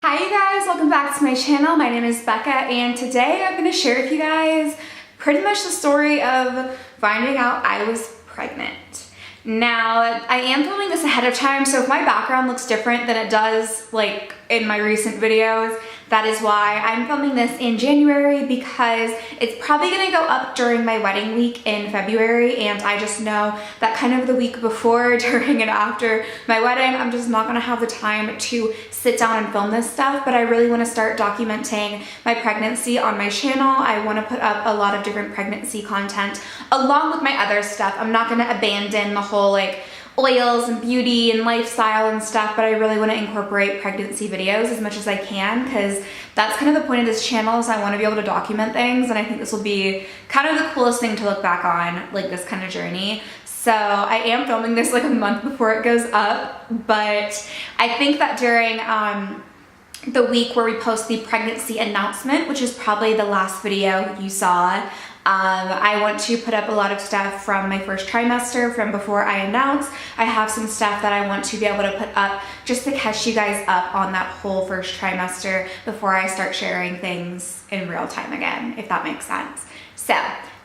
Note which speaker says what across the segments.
Speaker 1: Hi you guys, welcome back to my channel. My name is Becca and today I'm going to share with you guys pretty much the story of finding out I was pregnant. Now, I am filming this ahead of time, so if my background looks different than it does like in my recent videos, that is why I'm filming this in January, because it's probably gonna go up during my wedding week in February, and I just know that kind of the week before, during and after my wedding, I'm just not gonna have the time to sit down and film this stuff, but I really wanna start documenting my pregnancy on my channel. I wanna put up a lot of different pregnancy content along with my other stuff. I'm not gonna abandon the whole like oils and beauty and lifestyle and stuff, but I really want to incorporate pregnancy videos as much as I can, because that's kind of the point of this channel, is I want to be able to document things, and I think this will be kind of the coolest thing to look back on, like this kind of journey. So I am filming this like a month before it goes up, but I think that during the week where we post the pregnancy announcement, which is probably the last video you saw, I want to put up a lot of stuff from my first trimester, from before I announce. I have some stuff that I want to be able to put up just to catch you guys up on that whole first trimester before I start sharing things in real time again, if that makes sense. So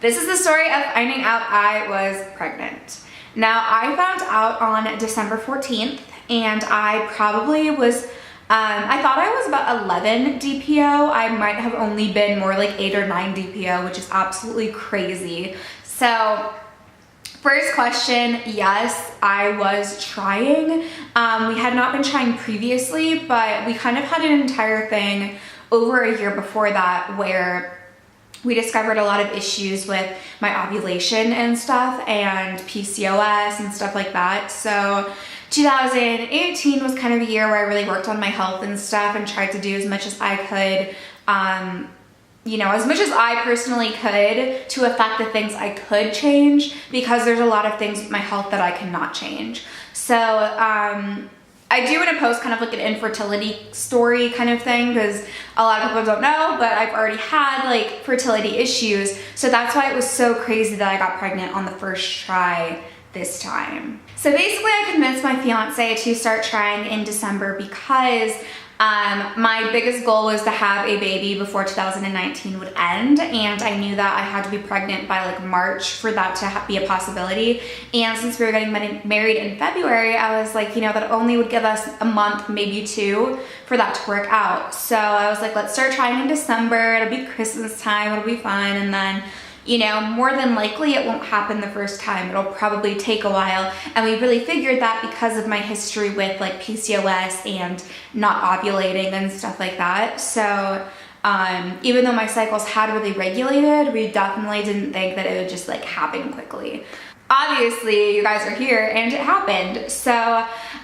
Speaker 1: this is the story of finding out I was pregnant. Now, I found out on December 14th, and I probably was I thought I was about 11 DPO. I might have only been more like 8 or 9 DPO, which is absolutely crazy. So first question, yes, I was trying. We had not been trying previously, but we kind of had an entire thing over a year before that where we discovered a lot of issues with my ovulation and stuff, and PCOS and stuff like that. So 2018 was kind of a year where I really worked on my health and stuff and tried to do as much as I could, you know, as much as I personally could to affect the things I could change, because there's a lot of things with my health that I cannot change. So I do want to post kind of like an infertility story kind of thing, because a lot of people don't know, but I've already had like fertility issues. So that's why it was so crazy that I got pregnant on the first try this time. So basically I convinced my fiance to start trying in December because my biggest goal was to have a baby before 2019 would end, and I knew that I had to be pregnant by like March for that to be a possibility. And since we were getting married in February, I was like, you know, that only would give us a month, maybe 2, for that to work out. So I was like, let's start trying in December. It'll be Christmas time, it'll be fine, and then, you know, more than likely it won't happen the first time. It'll probably take a while. And we really figured that because of my history with like PCOS and not ovulating and stuff like that. So even though my cycles had really regulated, we definitely didn't think that it would just like happen quickly. Obviously, you guys are here and it happened. So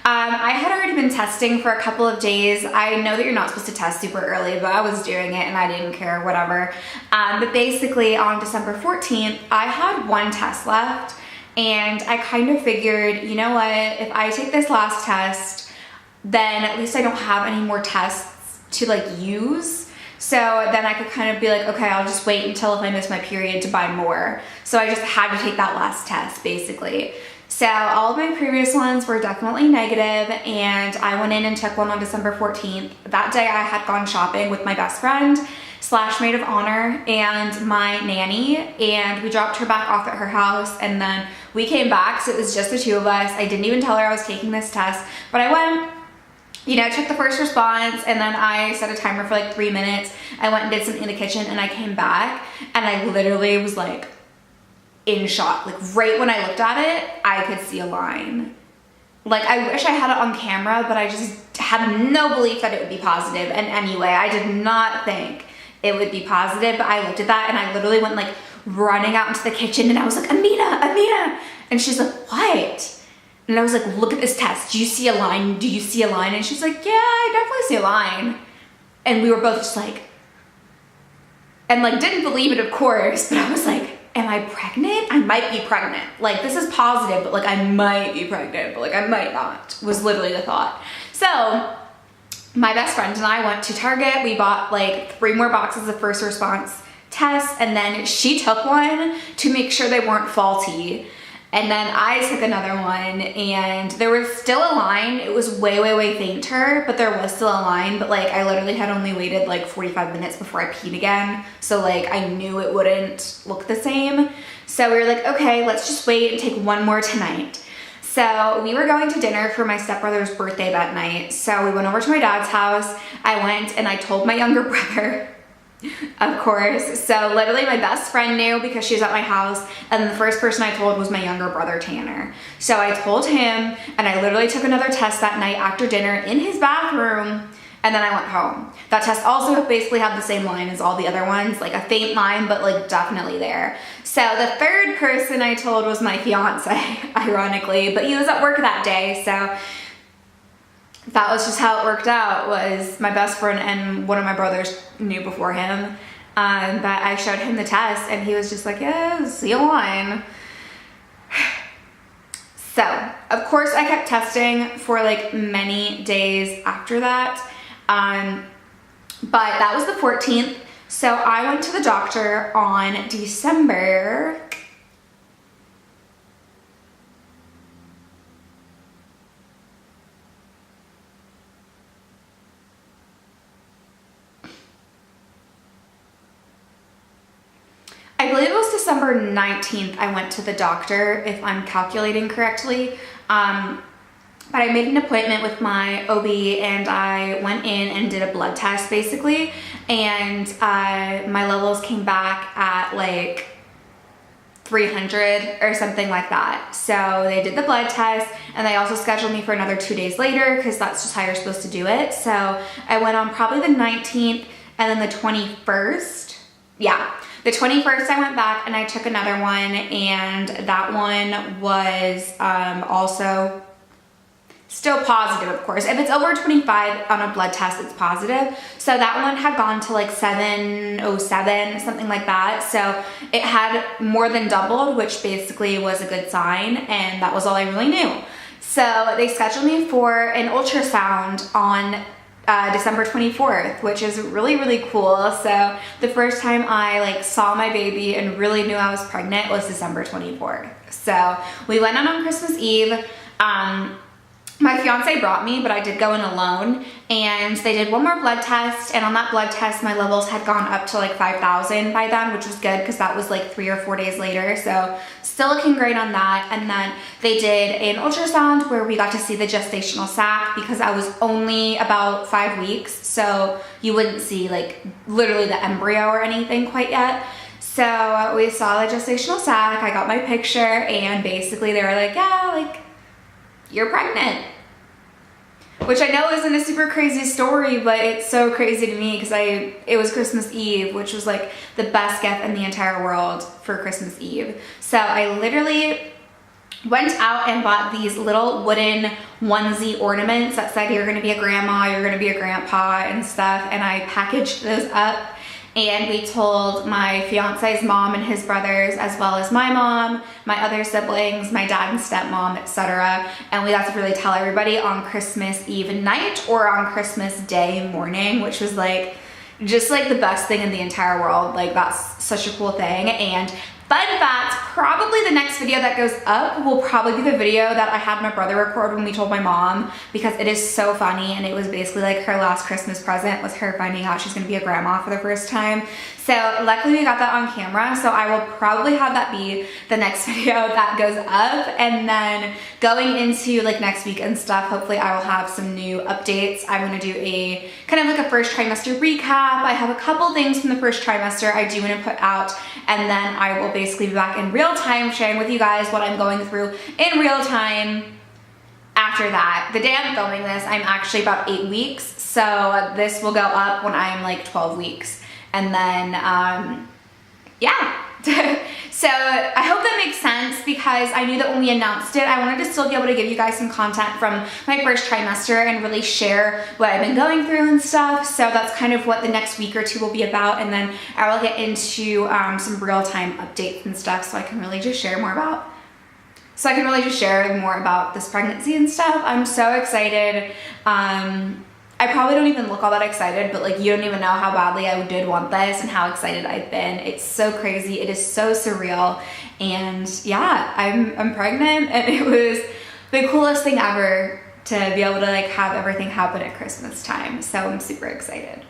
Speaker 1: I had already been testing for a couple of days. I know that you're not supposed to test super early, but I was doing it and I didn't care, whatever. But basically on December 14th, I had 1 test left, and I kind of figured, you know what, if I take this last test, then at least I don't have any more tests to like use. So then I could kind of be like, okay, I'll just wait until if I miss my period to buy more. So I just had to take that last test, basically. So all of my previous ones were definitely negative, and I went in and took one on December 14th. That day I had gone shopping with my best friend / maid of honor and my nanny, and we dropped her back off at her house, and then we came back, so it was just the 2 of us. I didn't even tell her I was taking this test, but I went, you know, took the first response, and then I set a timer for like 3 minutes. I went and did something in the kitchen, and I came back, and I literally was like in shock. Like right when I looked at it, I could see a line. Like I wish I had it on camera, but I just had no belief that it would be positive. And anyway, I did not think it would be positive, but I looked at that and I literally went like running out into the kitchen, and I was like, Amina. And she's like, what? And I was like, look at this test. Do you see a line? Do you see a line? And she's like, yeah, I definitely see a line. And we were both just like, and like didn't believe it, of course, but I was like, am I pregnant? I might be pregnant. Like this is positive, but like I might be pregnant, but like I might not, was literally the thought. So my best friend and I went to Target. We bought like 3 more boxes of first response tests, and then she took one to make sure they weren't faulty. And then I took another one and there was still a line. It was way, way, way fainter, but there was still a line. But like I literally had only waited like 45 minutes before I peed again. So like I knew it wouldn't look the same. So we were like, okay, let's just wait and take one more tonight. So we were going to dinner for my stepbrother's birthday that night. So we went over to my dad's house. I went and I told my younger brother, of course. So literally my best friend knew because she was at my house, and the first person I told was my younger brother, Tanner. So I told him, and I literally took another test that night after dinner in his bathroom, and then I went home. That test also basically had the same line as all the other ones, like a faint line, but like definitely there. So the third person I told was my fiance, ironically, but he was at work that day, so that was just how it worked out. Was my best friend and one of my brothers knew before him, but I showed him the test and he was just like, yeah, see a line. So of course I kept testing for like many days after that, but that was the 14th. So I went to the doctor on December I believe it was December 19th I went to the doctor, if I'm calculating correctly. But I made an appointment with my OB and I went in and did a blood test basically. And my levels came back at like 300 or something like that. So they did the blood test and they also scheduled me for another 2 days later because that's just how you're supposed to do it. So I went on probably the 19th and then the 21st. Yeah. The 21st I went back and I took another one, and that one was also still positive, of course. If it's over 25 on a blood test, it's positive. So that one had gone to like 707, something like that. So it had more than doubled, which basically was a good sign, and that was all I really knew. So they scheduled me for an ultrasound on December 24th, which is really, really cool. So the first time I like saw my baby and really knew I was pregnant was December 24th. So we went on Christmas Eve. My fiance brought me, but I did go in alone, and they did one more blood test, and on that blood test my levels had gone up to like 5,000 by then, which was good because that was like 3 or 4 days later. So still looking great on that. And then they did an ultrasound where we got to see the gestational sac because I was only about 5 weeks, so you wouldn't see like literally the embryo or anything quite yet. So we saw the gestational sac, I got my picture, and basically they were like, yeah, like, you're pregnant. Which I know isn't a super crazy story, but it's so crazy to me because it was Christmas Eve, which was like the best gift in the entire world for Christmas Eve. So I literally went out and bought these little wooden onesie ornaments that said you're gonna be a grandma, you're gonna be a grandpa and stuff, and I packaged those up. And we told my fiance's mom and his brothers, as well as my mom, my other siblings, my dad and stepmom, etc. And we got to really tell everybody on Christmas Eve night or on Christmas Day morning, which was like, just like the best thing in the entire world. Like that's such a cool thing. And fun fact, probably the next video that goes up will probably be the video that I had my brother record when we told my mom, because it is so funny, and it was basically like her last Christmas present was her finding out she's gonna be a grandma for the first time. So luckily we got that on camera, so I will probably have that be the next video that goes up. And then going into like next week and stuff, hopefully I will have some new updates. I'm gonna do a kind of like a first trimester recap. I have a couple things from the first trimester I do want to put out, and then I will basically be back in real time sharing with you guys what I'm going through in real time. After that, the day I'm filming this, I'm actually about 8 weeks, so this will go up when I'm like 12 weeks. And then, yeah. So I hope that makes sense, because I knew that when we announced it, I wanted to still be able to give you guys some content from my first trimester and really share what I've been going through and stuff. So that's kind of what the next week or two will be about. And then I will get into some real-time updates and stuff, so I can really just share more about this pregnancy and stuff. I'm so excited. I probably don't even look all that excited, but like you don't even know how badly I did want this and how excited I've been. It's so crazy. It is so surreal. And yeah, I'm pregnant, and it was the coolest thing ever to be able to like have everything happen at Christmas time. So I'm super excited.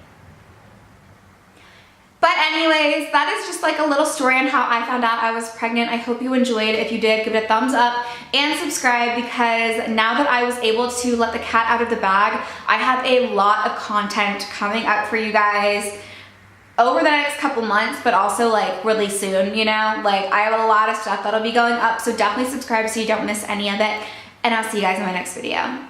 Speaker 1: But anyways, that is just like a little story on how I found out I was pregnant. I hope you enjoyed. If you did, give it a thumbs up and subscribe, because now that I was able to let the cat out of the bag, I have a lot of content coming up for you guys over the next couple months, but also like really soon, you know? Like I have a lot of stuff that'll be going up, so definitely subscribe so you don't miss any of it, and I'll see you guys in my next video.